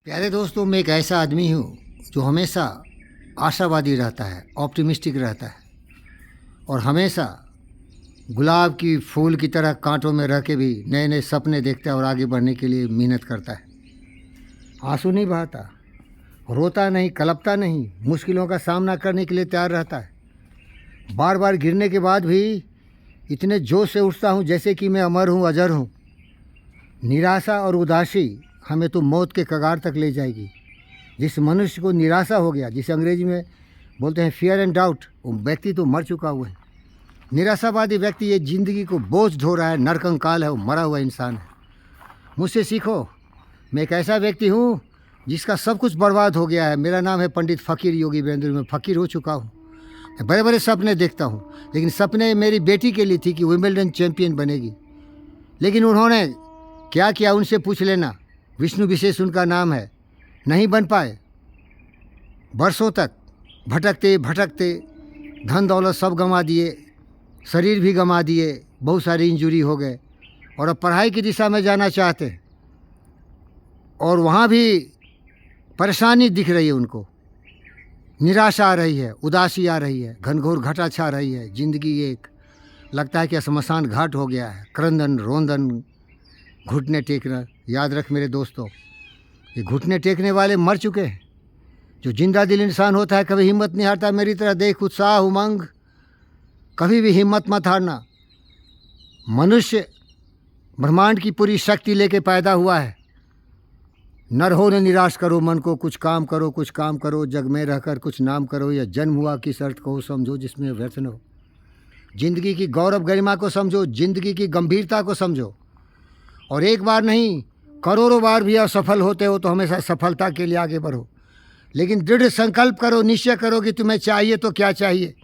प्यारे दोस्तों, मैं एक ऐसा आदमी हूँ जो हमेशा आशावादी रहता है, ऑप्टिमिस्टिक रहता है और हमेशा गुलाब की फूल की तरह कांटों में रह के भी नए नए सपने देखता है और आगे बढ़ने के लिए मेहनत करता है। आंसू नहीं बहाता, रोता नहीं, कलपता नहीं, मुश्किलों का सामना करने के लिए तैयार रहता है। बार बार गिरने के बाद भी इतने जोश से उठता हूँ जैसे कि मैं अमर हूँ, अजर हूँ। निराशा और उदासी हमें तो मौत के कगार तक ले जाएगी। जिस मनुष्य को निराशा हो गया, जिसे अंग्रेजी में बोलते हैं फियर एंड डाउट, वो व्यक्ति तो मर चुका हुआ है। निराशावादी व्यक्ति ये ज़िंदगी को बोझ ढो रहा है, नरकंकाल है, वो मरा हुआ इंसान है। मुझसे सीखो, मैं एक ऐसा व्यक्ति हूँ जिसका सब कुछ बर्बाद हो गया है। मेरा नाम है पंडित फ़कीर योगी वीरेंद्र। मैं फ़कीर हो चुका हूँ। मैं बड़े बड़े सपने देखता हूँ, लेकिन सपने मेरी बेटी के लिए थी कि विंबलडन चैंपियन बनेगी। लेकिन उन्होंने क्या किया, उनसे पूछ लेना। विष्णु विशेष उनका नाम है। नहीं बन पाए। बरसों तक भटकते भटकते धन दौलत सब गंवा दिए, शरीर भी गंवा दिए, बहुत सारी इंजरी हो गए और अब पढ़ाई की दिशा में जाना चाहते हैं और वहाँ भी परेशानी दिख रही है उनको। निराशा आ रही है, उदासी आ रही है, घनघोर घटा छा रही है। ज़िंदगी एक लगता है कि शमशान घाट हो गया है। क्रंदन, रोंदन, घुटने टेकना। याद रख मेरे दोस्तों, ये घुटने टेकने वाले मर चुके हैं। जो जिंदा दिल इंसान होता है कभी हिम्मत नहीं हारता। मेरी तरह देख, उत्साह, उमंग, कभी भी हिम्मत मत हारना। मनुष्य ब्रह्मांड की पूरी शक्ति लेके पैदा हुआ है। नर हो न निराश करो मन को, कुछ काम करो, कुछ काम करो, जग में रहकर कुछ नाम करो। या जन्म हुआ किस अर्थ को समझो जिसमें व्यर्थ न हो। जिंदगी की गौरव गरिमा को समझो, जिंदगी की गंभीरता को समझो। और एक बार नहीं, करोड़ों बार भी असफल होते हो तो हमेशा सफलता के लिए आगे बढ़ो। लेकिन दृढ़ संकल्प करो, निश्चय करो कि तुम्हें चाहिए तो क्या चाहिए।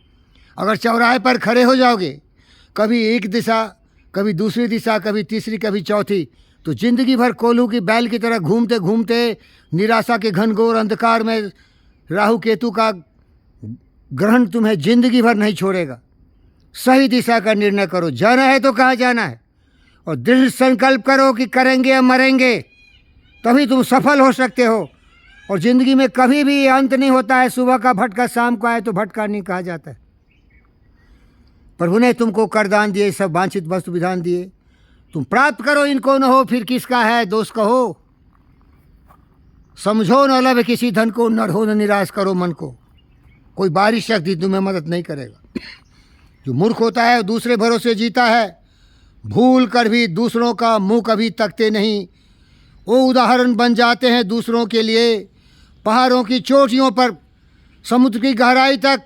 अगर चौराहे पर खड़े हो जाओगे, कभी एक दिशा, कभी दूसरी दिशा, कभी तीसरी, कभी चौथी, तो ज़िंदगी भर कोल्हू की बैल की तरह घूमते घूमते निराशा के घनघोर अंधकार में राहु केतु का ग्रहण तुम्हें ज़िंदगी भर नहीं छोड़ेगा। सही दिशा का निर्णय करो। जाना है तो कहाँ जाना है और दृढ़ संकल्प करो कि करेंगे या मरेंगे, तभी तुम सफल हो सकते हो। और ज़िंदगी में कभी भी अंत नहीं होता है। सुबह का भटका शाम को आए तो भटका नहीं कहा जाता है। प्रभु ने तुमको करदान दिए, सब वांछित वस्तु विधान दिए, तुम प्राप्त करो, इनको न हो फिर किसका है दोष कहो। समझो न लब किसी धन को, न रहो न निराश करो मन को। कोई बारिश शक्ति तुम्हें मदद नहीं करेगा। जो मूर्ख होता है दूसरे भरोसे जीता है। भूल कर भी दूसरों का मुंह कभी तकते नहीं। वो उदाहरण बन जाते हैं दूसरों के लिए। पहाड़ों की चोटियों पर, समुद्र की गहराई तक,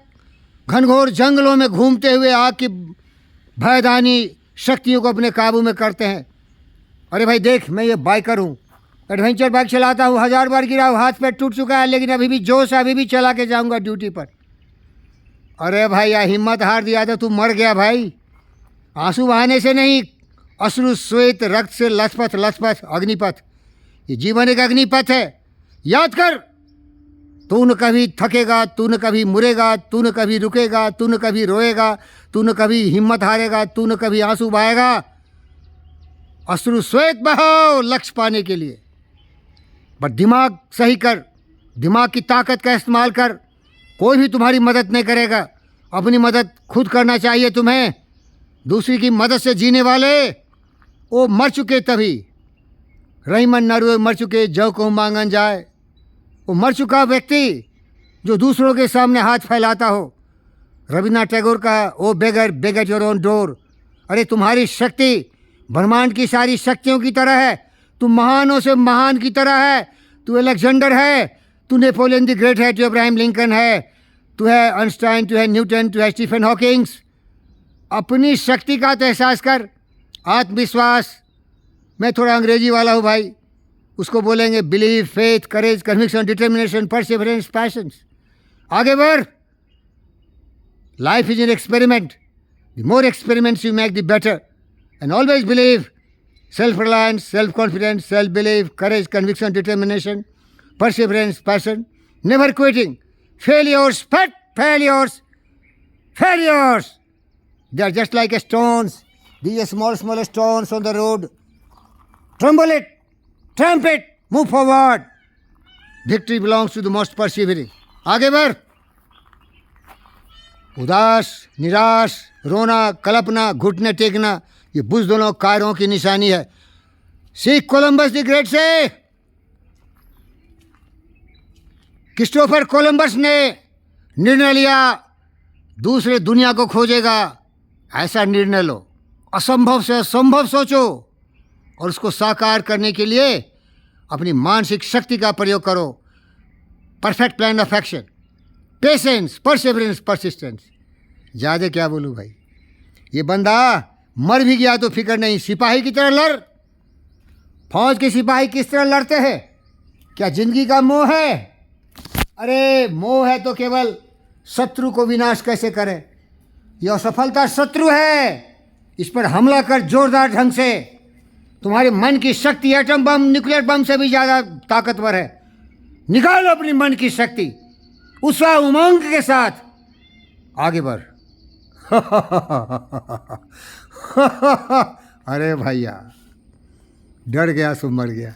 घनघोर जंगलों में घूमते हुए आग की भयदानी शक्तियों को अपने काबू में करते हैं। अरे भाई देख, मैं ये बाइकर हूँ, एडवेंचर बाइक चलाता हूँ, 1000 बार गिरा हूँ, हाथ पैर टूट चुका है, लेकिन अभी भी जोश है, अभी भी चला के जाऊँगा ड्यूटी पर। अरे भाई यार, हिम्मत हार दिया तो तू मर गया भाई। आंसू बहाने से नहीं, अश्रु श्वेत रक्त से लथपथ लथपथ अग्निपथ। ये जीवन एक अग्निपथ है। याद कर, तू न कभी थकेगा, तू न कभी मुरेगा, तू न कभी रुकेगा, तू न कभी रोएगा, तू न कभी हिम्मत हारेगा, तू न कभी आंसू बहाएगा। अश्रु श्वेत बहाओ लक्ष्य पाने के लिए। बट दिमाग सही कर, दिमाग की ताकत का इस्तेमाल कर। कोई भी तुम्हारी मदद नहीं करेगा, अपनी मदद खुद करना चाहिए तुम्हें। दूसरी की मदद से जीने वाले वो मर चुके तभी। रहीमन नरुए मर चुके, जौ को मांगन जाए। वो मर चुका व्यक्ति जो दूसरों के सामने हाथ फैलाता हो। रविन्द्रनाथ टैगोर का O beggar beg at your own door. अरे तुम्हारी शक्ति ब्रह्मांड की सारी शक्तियों की तरह है। तुम महानों से महान की तरह है। तू अलेक्जेंडर है, तू नेपोलियन द ग्रेट है, तू अब्राहम लिंकन है, तू है आइंस्टाइन, तू है न्यूटन, तू है स्टीफन हॉकिंग्स। अपनी शक्ति का तो एहसास कर। आत्मविश्वास, मैं थोड़ा अंग्रेजी वाला हूँ भाई, उसको बोलेंगे बिलीव, फेथ, करेज, कन्विक्शन, डिटर्मिनेशन, परसिवरेंस, पैशंस। आगे बढ़। Life is an experiment. The more experiments you make the better. And always believe. Self reliance, self confidence, self believe, courage, conviction, determination, perseverance, passion, never quitting. Failures, pet failures, failures. They are just like stones. These are small stones on the road. Tremble it, tramp it, move forward. Victory belongs to the most persevering. आगे बढ़। उदास, निराश, रोना, कल्पना, घुटने टेकना, ये बुज़दिलों कायरों की निशानी है। सीख कोलंबस द ग्रेट से। क्रिस्टोफर कोलंबस ने निर्णय लिया दूसरे दुनिया को खोजेगा। ऐसा निर्णय लो, असंभव से असंभव सोचो और उसको साकार करने के लिए अपनी मानसिक शक्ति का प्रयोग करो। Perfect plan of action, patience, Perseverance, persistence. ज़्यादा क्या बोलूँ भाई, ये बंदा मर भी गया तो फिक्र नहीं, सिपाही की तरह लड़। फौज के सिपाही किस तरह लड़ते हैं? क्या जिंदगी का मोह है? अरे मोह है तो केवल शत्रु को विनाश कैसे करें। यह असफलता शत्रु है, इस पर हमला कर जोरदार ढंग से। तुम्हारे मन की शक्ति एटम बम, न्यूक्लियर बम से भी ज़्यादा ताकतवर है। निकालो अपनी मन की शक्ति, उत्साह उमंग के साथ आगे बढ़। अरे भैया, डर गया सो मर गया।